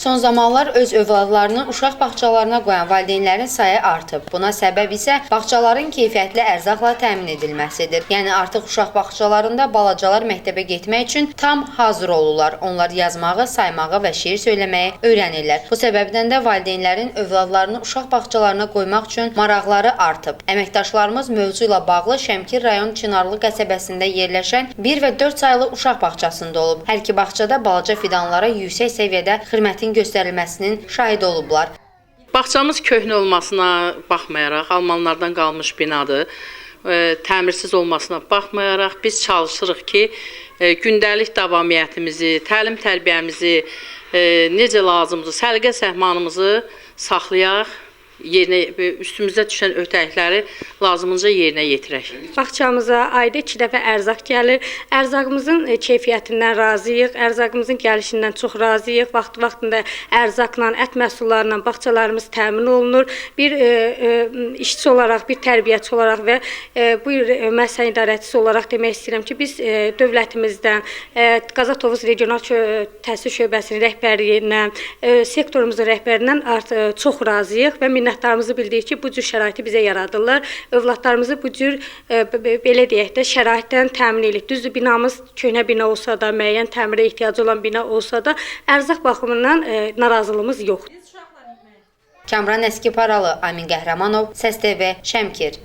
Son zamanlar öz övladlarını uşaq bağçalarına qoyan valideynlərin sayı artıb. Buna səbəb isə bağçaların keyfiyyətli ərzaqla təmin edilməsidir. Yəni artıq uşaq bağçalarında balacalar məktəbə getmək üçün tam hazır olurlar. Onlar yazmağı, saymağı və şeir söyləməyi öyrənirlər. Bu səbəbdən də valideynlərin övladlarını uşaq bağçalarına qoymaq üçün maraqları artıb. Əməkdaşlarımız mövzu ilə bağlı Şəmkir rayon Çınarlı qəsəbəsində yerləşən 1 və 4 saylı uşaq bağçasında olub. Hər iki bağçada balaca fidanlara yüksək səviyyədə xidmətin göstərilməsinin şahidi olublar. Bağçamız köhnə olmasına baxmayaraq, almanlardan qalmış binadır. Təmirsiz olmasına baxmayaraq biz çalışırıq ki, gündəlik davamiyyətimizi, təlim-tərbiyəmizi necə lazımdır, səliqə-səhmanımızı saxlayaq, üstümüzə düşən öhdəlikləri lazımınca yerinə yetirək. Bağçamıza ayda 2 dəfə ərzaq gəlir. Ərzaqımızın keyfiyyətindən razıyıq, ərzaqımızın gəlişindən çox razıyıq. Vaxtında ərzaqla, ət məhsullarla bağçalarımız təmin olunur. Bir işçi olaraq, bir tərbiyəçi olaraq və bu müəssisə idarəçisi olaraq demək istəyirəm ki, biz dövlətimizdən, Qaza Tovuz Regional Təhsil Şöbəsinin rəhbərliyindən, sektorumuzun rəhbərindən çox razıyıq və minnətdarımızı bildirik ki, bu cür şəraiti bizə yaradırlar. Övladlarımızı bu cür, belə deyək də, şəraitdən təmin edirik. Düzdür, binamız köhnə bina olsa da, müəyyən təmirə ehtiyacı olan bina olsa da, ərzaq baxımından narazılığımız yoxdur. Kamran Əskiparalı, Amin Qəhrəmanov, Səs TV, Şəmkir.